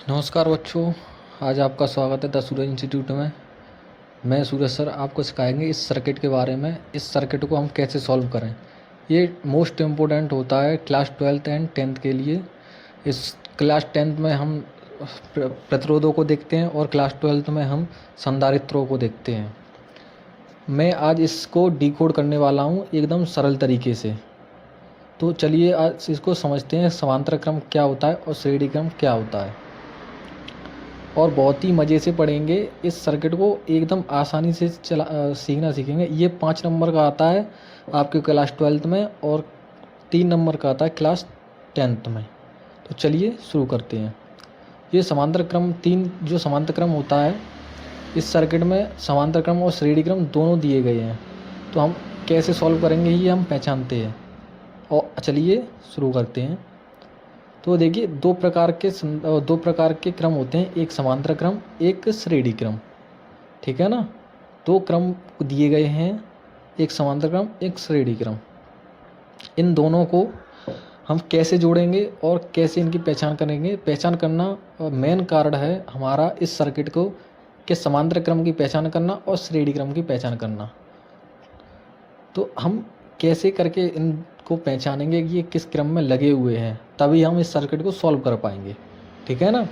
नमस्कार बच्चों। आज आपका स्वागत है द सूरज इंस्टीट्यूट में। मैं सूरज सर आपको सिखाएंगे इस सर्किट के बारे में। इस सर्किट को हम कैसे सॉल्व करें। ये मोस्ट इम्पोर्टेंट होता है क्लास 12th एंड 10th के लिए। इस क्लास 10th में हम प्रतिरोधों को देखते हैं और क्लास 12th में हम संधारित्रों को देखते हैं। मैं आज इसको डिकोड करने वाला हूँ एकदम सरल तरीके से। तो चलिए आज इसको समझते हैं, समांतर क्रम क्या होता है और श्रेणी क्रम क्या होता है, और बहुत ही मज़े से पढ़ेंगे। इस सर्किट को एकदम आसानी से सीखना सीखेंगे। ये 5 नंबर का आता है आपके क्लास 12th में और 3 नंबर का आता है क्लास 10th में। तो चलिए शुरू करते हैं। ये समांतर क्रम जो समांतर क्रम होता है इस सर्किट में, समांतर क्रम और श्रेणी क्रम दोनों दिए गए हैं। तो हम कैसे सॉल्व करेंगे ये हम पहचानते हैं और चलिए शुरू करते हैं। तो देखिए दो प्रकार के क्रम होते हैं, एक समांतर क्रम एक श्रेणी क्रम। ठीक है ना। दो क्रम दिए गए हैं, एक समांतर क्रम एक श्रेणी क्रम। इन दोनों को हम कैसे जोड़ेंगे और कैसे इनकी पहचान करेंगे। पहचान करना मेन कारण है हमारा इस सर्किट को कि समांतर क्रम की पहचान करना और श्रेणी क्रम की पहचान करना। तो हम कैसे करके इनको पहचानेंगे कि ये किस क्रम में लगे हुए हैं, तभी हम इस सर्किट को सॉल्व कर पाएंगे। ठीक है ना।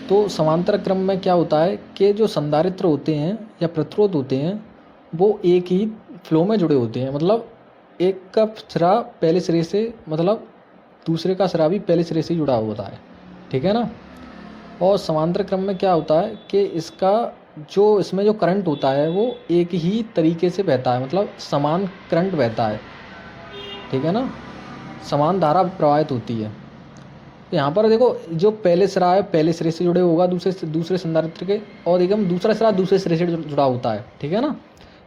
तो समांतर क्रम में क्या होता है कि जो संधारित्र होते हैं या प्रतिरोध होते हैं वो एक ही फ्लो में जुड़े होते हैं। मतलब एक का सिरा पहले सिरे से, मतलब दूसरे का सिरा भी पहले सिरे से जुड़ा होता है। ठीक है ना। और समांतर क्रम में क्या होता है कि इसमें जो करंट होता है वो एक ही तरीके से बहता है, मतलब समान करंट बहता है। ठीक है ना। समान धारा प्रवाहित होती है। यहाँ पर देखो जो पहले सिरा है पहले सिरे से जुड़े होगा दूसरे संधारित्र के, और एकदम दूसरा सिरा दूसरे सिरे से जुड़ा होता है। ठीक है ना।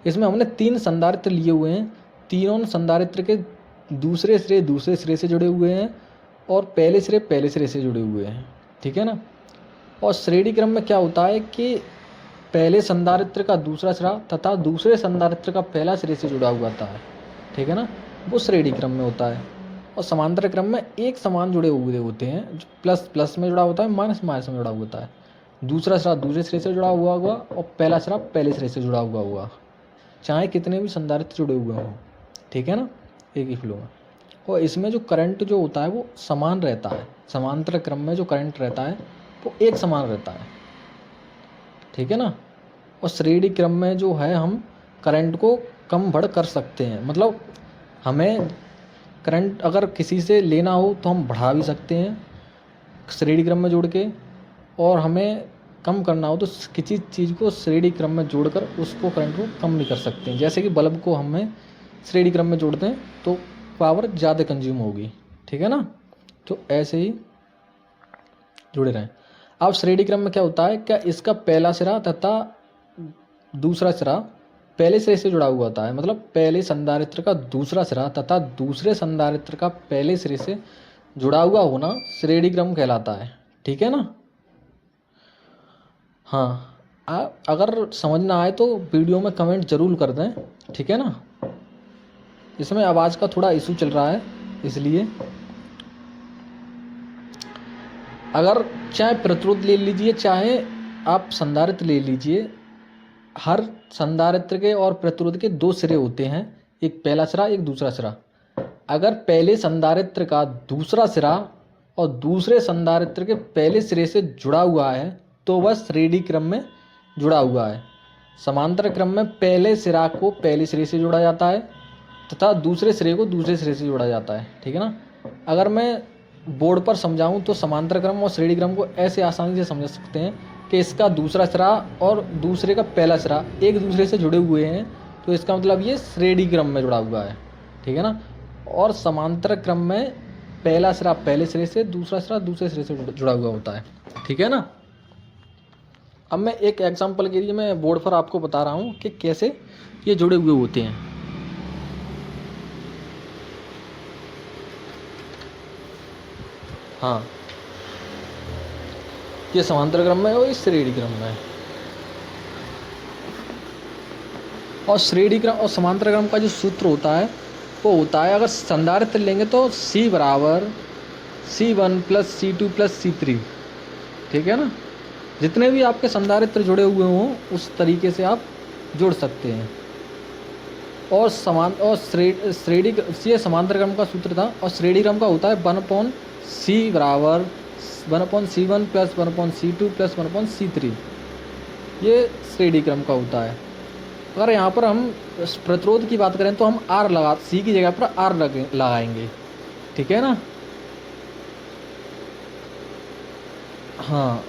इसमें हमने 3 संधारित्र लिए हुए हैं, तीनों संधारित्र के दूसरे सिरे से जुड़े हुए हैं और पहले सिरे से जुड़े हुए हैं। ठीक है ना। और श्रेणी क्रम में क्या होता है कि पहले संधारित्र का दूसरा सिरा तथा दूसरे संधारित्र का पहला सिरे से जुड़ा हुआ होता है। ठीक है ना। वो श्रेणी क्रम में होता है। और समांतर क्रम में एक समान जुड़े हुए होते हैं, जो प्लस में जुड़ा होता है, माइनस में जुड़ा होता है। दूसरा सिरा दूसरे सिरे से जुड़ा हुआ होगा और पहला सिरा पहले सिरे से जुड़ा हुआ होगा, चाहे कितने भी संधारित्र जुड़े हुए हों। ठीक है ना। एक ही फ्लो में। और इसमें जो करंट जो होता है वो समान रहता है। समांतर क्रम में जो करंट रहता है वो एक समान रहता है। ठीक है ना। और श्रेणी क्रम में जो है हम करंट को कम बढ़ कर सकते हैं। मतलब हमें करंट अगर किसी से लेना हो तो हम बढ़ा भी सकते हैं श्रेणी क्रम में जोड़ के, और हमें कम करना हो तो किसी चीज़ को श्रेणी क्रम में जोड़कर उसको करंट को कम भी कर सकते हैं। जैसे कि बल्ब को हमें श्रेणी क्रम में जोड़ते हैं तो पावर ज़्यादा कंज्यूम होगी। ठीक है ना। तो ऐसे ही जुड़े रहें। अब श्रेणी क्रम में क्या होता है, क्या इसका पहला सिरा तथा दूसरा सिरा पहले सिरे से जुड़ा हुआ होता है। मतलब पहले संधारित्र का दूसरा सिरा तथा दूसरे संधारित्र का पहले सिरे से जुड़ा हुआ होना श्रेणी क्रम कहलाता है। ठीक है ना। हाँ, अगर समझ ना आए तो वीडियो में कमेंट जरूर कर दें। ठीक है ना। इसमें आवाज़ का थोड़ा इशू चल रहा है, इसलिए अगर चाहे प्रतिरोध ले लीजिए चाहे आप संधारित्र ले लीजिए, हर संधारित्र के और प्रतिरोध के 2 सिरे होते हैं, एक पहला सिरा एक दूसरा सिरा। अगर पहले संधारित्र का दूसरा सिरा और दूसरे संधारित्र के पहले सिरे से जुड़ा हुआ है तो वह श्रेणी क्रम में जुड़ा हुआ है। समांतर क्रम में पहले सिरा को पहले सिरे से जोड़ा जाता है तथा दूसरे सिरे को दूसरे सिरे से जोड़ा जाता है। ठीक है ना। अगर मैं बोर्ड पर समझाऊं तो समांतर क्रम और श्रेणी क्रम को ऐसे आसानी से समझ सकते हैं कि इसका दूसरा सिरा और दूसरे का पहला सिरा एक दूसरे से जुड़े हुए हैं, तो इसका मतलब ये श्रेणी क्रम में जुड़ा हुआ है। ठीक है ना। और समांतर क्रम में पहला सिरा पहले सिरे से, दूसरा सिरा दूसरे सिरे से जुड़ा हुआ होता है। ठीक है ना। अब मैं एक एग्जाम्पल के लिए मैं बोर्ड पर आपको बता रहा हूँ कि कैसे ये जुड़े हुए होते हैं। हाँ, ये समांतर क्रम में और इस श्रेणी क्रम में। और श्रेणी क्रम और समांतर क्रम का जो सूत्र होता है वो होता है, अगर संधारित्र लेंगे तो C बराबर C1 + C2 + C3। ठीक है ना। जितने भी आपके संधारित्र जुड़े हुए हों उस तरीके से आप जोड़ सकते हैं। और श्रेणी, ये समांतर क्रम का सूत्र था। और श्रेणी क्रम का होता है 1/c बराबर 1/c1 plus 1/c2 plus 1/c3। ये श्रेणी क्रम का होता है। अगर यहाँ पर हम प्रतिरोध की बात करें तो हम C की जगह पर R लगाएंगे, ठीक है ना। हाँ,